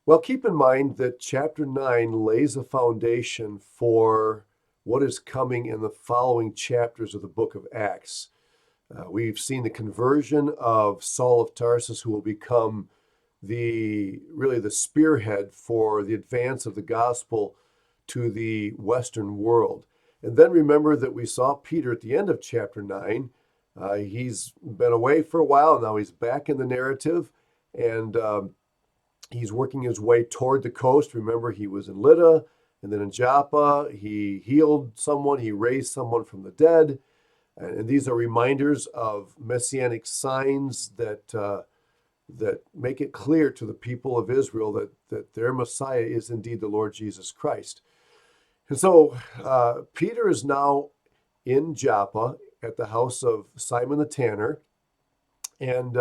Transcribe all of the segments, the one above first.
Well, keep in mind that chapter 9 lays a foundation for what is coming in the following chapters of the book of Acts. We've seen the conversion of Saul of Tarsus, who will become the spearhead for the advance of the gospel to the Western world. And then remember that we saw Peter at the end of chapter 9. He's been away for a while. Now he's back in the narrative, and he's working his way toward the coast. Remember, he was in Lydda and then in Joppa. He healed someone, he raised someone from the dead. And these are reminders of messianic signs that make it clear to the people of Israel that their Messiah is indeed the Lord Jesus Christ. And so Peter is now in Joppa at the house of Simon the tanner. And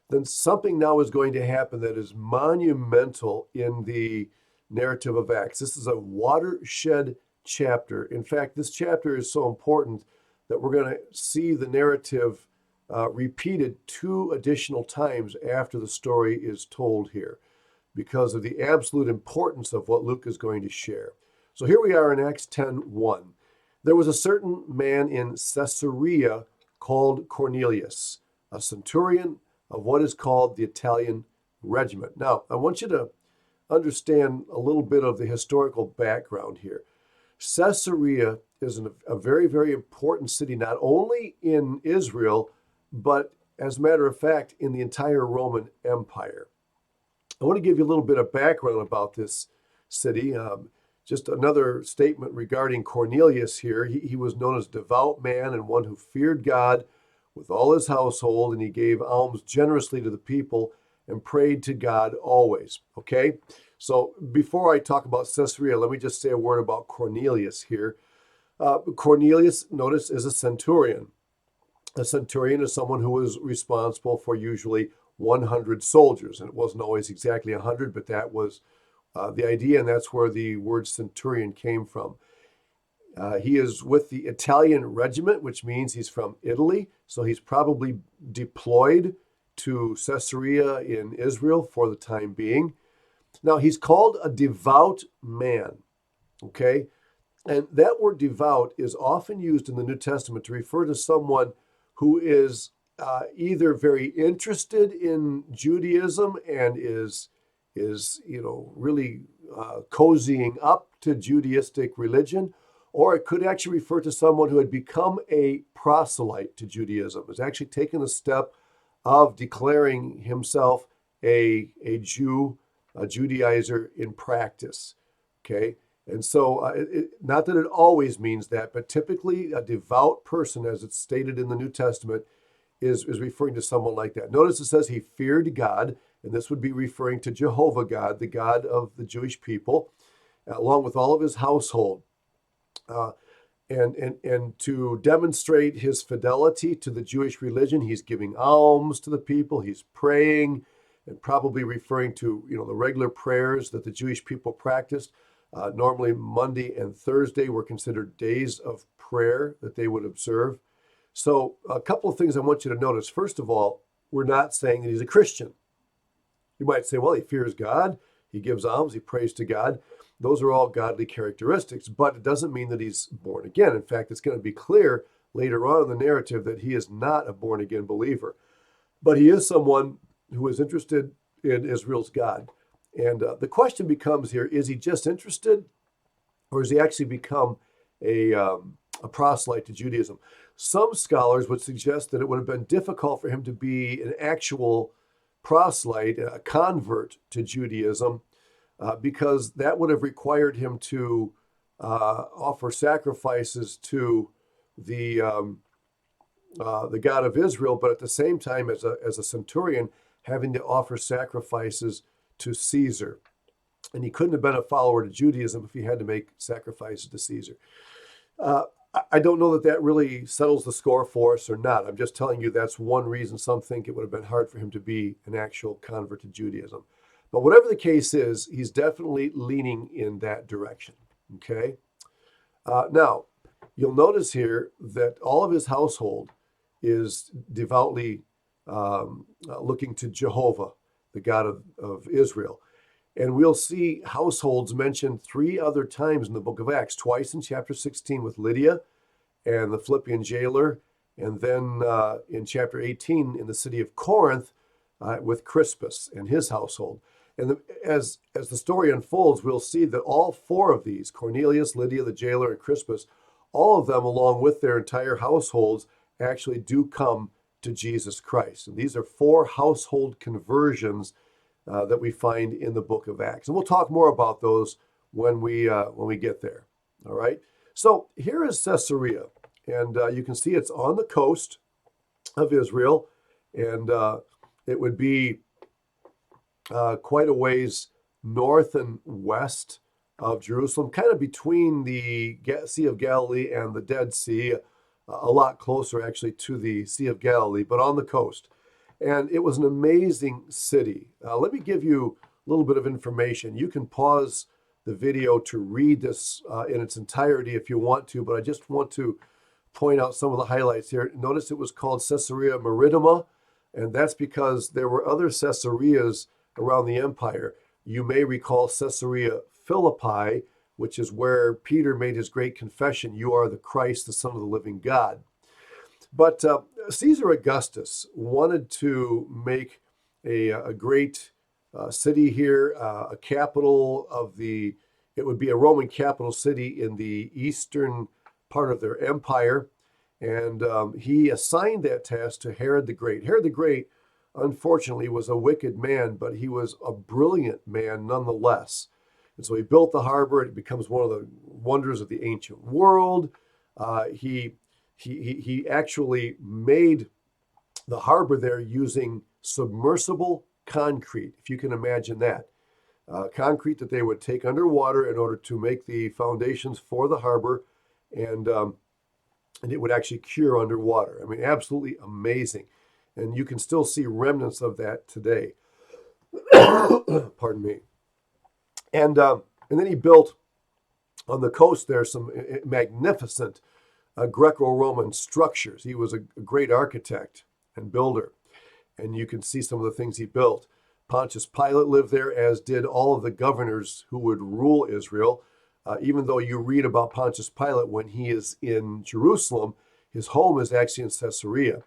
then something now is going to happen that is monumental in the narrative of Acts. This is a watershed chapter. In fact, this chapter is so important that we're going to see the narrative repeated 2 additional times after the story is told here because of the absolute importance of what Luke is going to share. So here we are in Acts 10:1. There was a certain man in Caesarea called Cornelius, a centurion of what is called the Italian regiment. Now, I want you to understand a little bit of the historical background here. Caesarea is a very, very important city, not only in Israel, but as a matter of fact, in the entire Roman Empire. I want to give you a little bit of background about this city. Just another statement regarding Cornelius here. He was known as a devout man and one who feared God with all his household, and he gave alms generously to the people and prayed to God always. Okay? So before I talk about Caesarea, let me just say a word about Cornelius here. Cornelius, notice, is a centurion. A centurion is someone who was responsible for usually 100 soldiers. And it wasn't always exactly 100, but that was the idea, and that's where the word centurion came from. He is with the Italian regiment, which means he's from Italy. So he's probably deployed to Caesarea in Israel for the time being. Now, he's called a devout man, okay? And that word devout is often used in the New Testament to refer to someone who is either very interested in Judaism and is really cozying up to Judaistic religion, or it could actually refer to someone who had become a proselyte to Judaism, has actually taken the step of declaring himself a Jew, a Judaizer in practice. Okay, and so not that it always means that, but typically a devout person, as it's stated in the New Testament, is referring to someone like that. Notice it says he feared God, and this would be referring to Jehovah God, the God of the Jewish people, along with all of his household. And to demonstrate his fidelity to the Jewish religion, he's giving alms to the people, he's praying, and probably referring to the regular prayers that the Jewish people practiced. Normally Monday and Thursday were considered days of prayer that they would observe. So a couple of things I want you to notice. First of all, we're not saying that he's a Christian. You might say, well, he fears God, he gives alms, he prays to God. Those are all godly characteristics, but it doesn't mean that he's born again. In fact, it's going to be clear later on in the narrative that he is not a born again believer. But he is someone who is interested in Israel's God. And the question becomes here, is he just interested, or has he actually become a proselyte to Judaism? Some scholars would suggest that it would have been difficult for him to be an actual proselyte, a convert to Judaism, because that would have required him to offer sacrifices to the God of Israel, but at the same time, as a centurion, having to offer sacrifices to Caesar. And he couldn't have been a follower to Judaism if he had to make sacrifices to Caesar. I don't know that really settles the score for us or not. I'm just telling you that's one reason some think it would have been hard for him to be an actual convert to Judaism. But whatever the case is, he's definitely leaning in that direction. Okay? Now, you'll notice here that all of his household is devoutly looking to Jehovah, the God of Israel. And we'll see households mentioned 3 other times in the book of Acts, twice in chapter 16 with Lydia and the Philippian jailer, and then in chapter 18 in the city of Corinth with Crispus and his household. And as the story unfolds, we'll see that all 4 of these, Cornelius, Lydia, the jailer, and Crispus, all of them, along with their entire households, actually do come to Jesus Christ. And these are 4 household conversions that we find in the book of Acts. And we'll talk more about those when we get there. All right. So here is Caesarea, and you can see it's on the coast of Israel, and it would be quite a ways north and west of Jerusalem, kind of between the Sea of Galilee and the Dead Sea, a lot closer actually to the Sea of Galilee, but on the coast. And it was an amazing city. Let me give you a little bit of information. You can pause the video to read this in its entirety if you want to, but I just want to point out some of the highlights here. Notice it was called Caesarea Maritima, and that's because there were other Caesareas around the empire. You may recall Caesarea Philippi, which is where Peter made his great confession, "You are the Christ, the Son of the living God." But Caesar Augustus wanted to make a great city here, a capital of it would be a Roman capital city in the eastern part of their empire. And he assigned that task to Herod the Great. Herod the Great, unfortunately, was a wicked man, but he was a brilliant man nonetheless. And so he built the harbor. It becomes one of the wonders of the ancient world. He actually made the harbor there using submersible concrete, if you can imagine that. Concrete that they would take underwater in order to make the foundations for the harbor, and it would actually cure underwater. I mean, absolutely amazing. And you can still see remnants of that today. Pardon me. And then he built on the coast there some magnificent Greco-Roman structures. He was a great architect and builder, and you can see some of the things he built. Pontius Pilate lived there, as did all of the governors who would rule Israel. Even though you read about Pontius Pilate when he is in Jerusalem, his home is actually in Caesarea.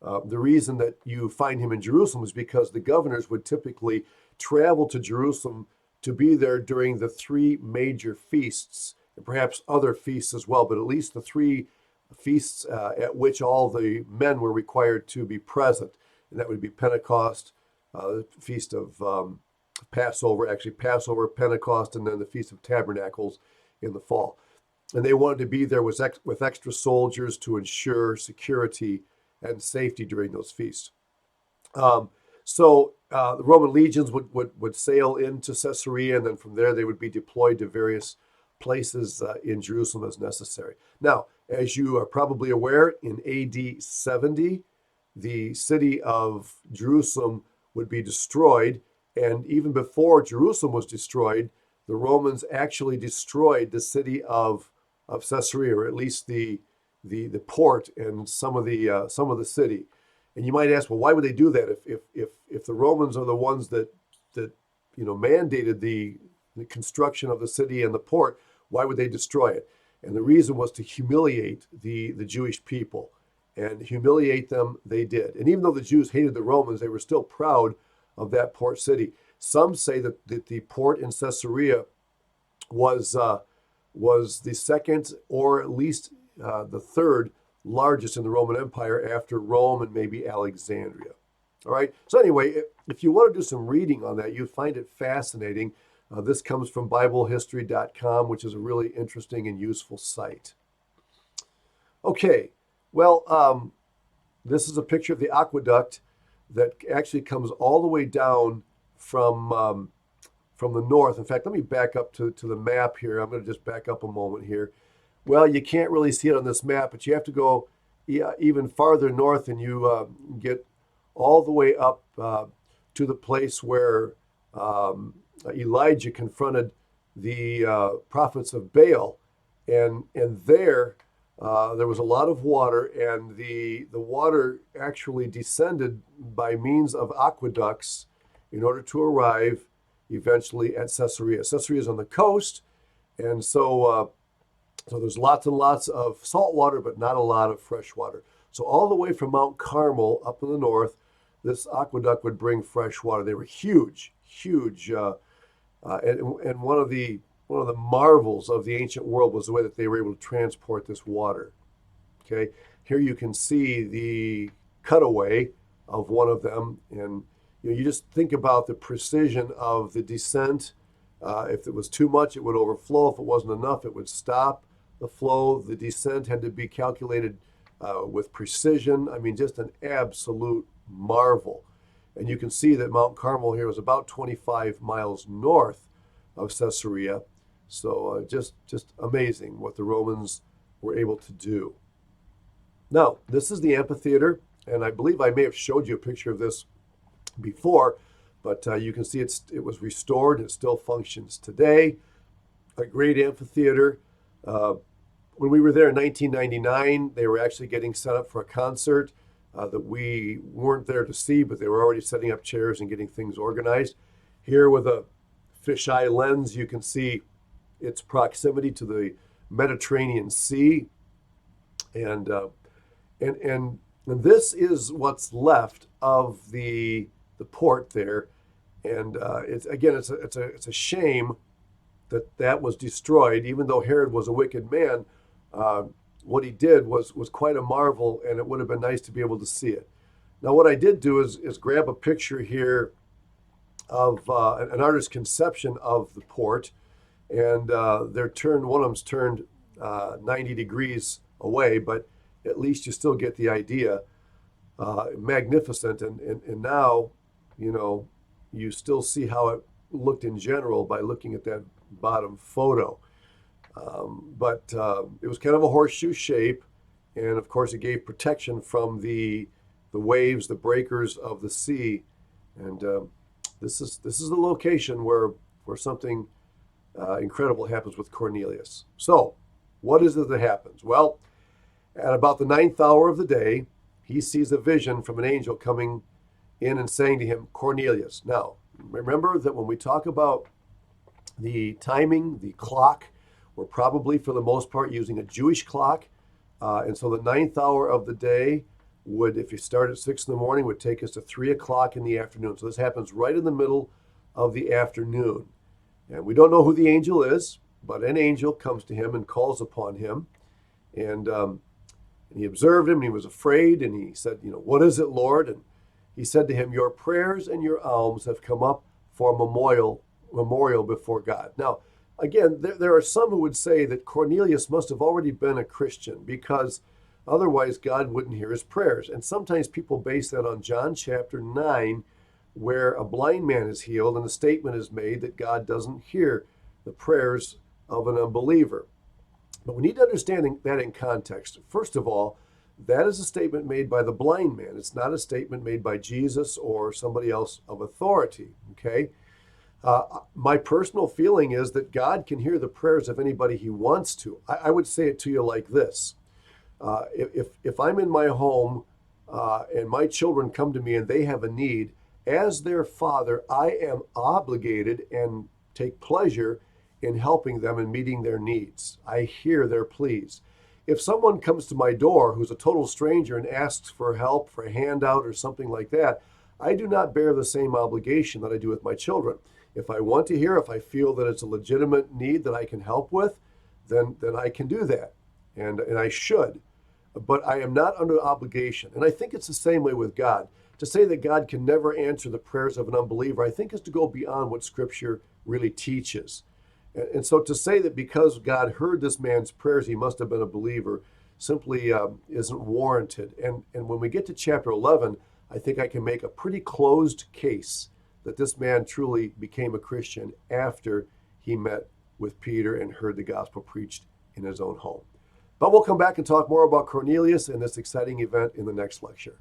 The reason that you find him in Jerusalem is because the governors would typically travel to Jerusalem to be there during the 3 major feasts, and perhaps other feasts as well, but at least the 3 feasts at which all the men were required to be present. And that would be Pentecost, the Feast of Passover, Pentecost, and then the Feast of Tabernacles in the fall. And they wanted to be there with extra soldiers to ensure security and safety during those feasts. So the Roman legions would sail into Caesarea, and then from there they would be deployed to various places in Jerusalem as necessary. Now, as you are probably aware, in AD 70, the city of Jerusalem would be destroyed. And even before Jerusalem was destroyed, the Romans actually destroyed the city of Caesarea, or at least the port and some of the city. And you might ask, well, why would they do that if the Romans are the ones that mandated the construction of the city and the port? Why would they destroy it? And the reason was to humiliate the Jewish people, and humiliate them they did. And even though the Jews hated the Romans, they were still proud of that port city. Some say that the port in Caesarea was the second, or at least the third largest in the Roman Empire after Rome and maybe Alexandria. All right. So anyway, if you want to do some reading on that, you'd find it fascinating. This comes from BibleHistory.com, which is a really interesting and useful site. Okay. Well, this is a picture of the aqueduct that actually comes all the way down from the north. In fact, let me back up to the map here. I'm going to just back up a moment here. Well, you can't really see it on this map, but you have to go even farther north, and you get all the way up to the place where Elijah confronted the prophets of Baal, and there was a lot of water, and the water actually descended by means of aqueducts in order to arrive eventually at Caesarea. Caesarea is on the coast, and so there's lots and lots of salt water, but not a lot of fresh water. So all the way from Mount Carmel up in the north, this aqueduct would bring fresh water. They were huge, huge, and one of the marvels of the ancient world was the way that they were able to transport this water. Okay, here you can see the cutaway of one of them, and you just think about the precision of the descent. If it was too much, it would overflow. If it wasn't enough, it would stop the flow. The descent had to be calculated with precision. I mean, just an absolute marvel. And you can see that Mount Carmel here was about 25 miles north of Caesarea. So just amazing what the Romans were able to do. Now, this is the amphitheater, and I believe I may have showed you a picture of this before, but you can see it was restored. It still functions today. A great amphitheater. When we were there in 1999, they were actually getting set up for a concert that we weren't there to see, but they were already setting up chairs and getting things organized. Here with a fisheye lens, you can see its proximity to the Mediterranean Sea. And this is what's left of the port there. And it's a shame that was destroyed, even though Herod was a wicked man. What he did was quite a marvel, and it would have been nice to be able to see it. Now, what I did do is grab a picture here of an artist's conception of the port, and one of them's turned 90 degrees away, but at least you still get the idea. Magnificent, and now, you still see how it looked in general by looking at that bottom photo. But it was kind of a horseshoe shape, and of course it gave protection from the waves, the breakers of the sea. And this is the location where something incredible happens with Cornelius. So, what is it that happens? Well, at about the 9th hour of the day, he sees a vision from an angel coming in and saying to him, Cornelius. Now, remember that when we talk about the timing, the clock, we're probably, for the most part, using a Jewish clock. And so the 9th hour of the day would, if you start at 6 in the morning, would take us to 3 o'clock in the afternoon. So this happens right in the middle of the afternoon. And we don't know who the angel is, but an angel comes to him and calls upon him. And he observed him, and he was afraid, and he said, what is it, Lord? And he said to him, your prayers and your alms have come up for a memorial before God. Now, again, there are some who would say that Cornelius must have already been a Christian, because otherwise God wouldn't hear his prayers. And sometimes people base that on John chapter 9, where a blind man is healed and the statement is made that God doesn't hear the prayers of an unbeliever. But we need to understand that in context. First of all, that is a statement made by the blind man. It's not a statement made by Jesus or somebody else of authority, okay? My personal feeling is that God can hear the prayers of anybody he wants to. I would say it to you like this. If I'm in my home and my children come to me and they have a need, as their father, I am obligated and take pleasure in helping them and meeting their needs. I hear their pleas. If someone comes to my door who's a total stranger and asks for help, for a handout or something like that, I do not bear the same obligation that I do with my children. If I want to hear, if I feel that it's a legitimate need that I can help with, then I can do that, and I should. But I am not under obligation. And I think it's the same way with God. To say that God can never answer the prayers of an unbeliever, I think, is to go beyond what Scripture really teaches. And so to say that because God heard this man's prayers, he must have been a believer, simply isn't warranted. And when we get to chapter 11, I think I can make a pretty closed case that this man truly became a Christian after he met with Peter and heard the gospel preached in his own home. But we'll come back and talk more about Cornelius and this exciting event in the next lecture.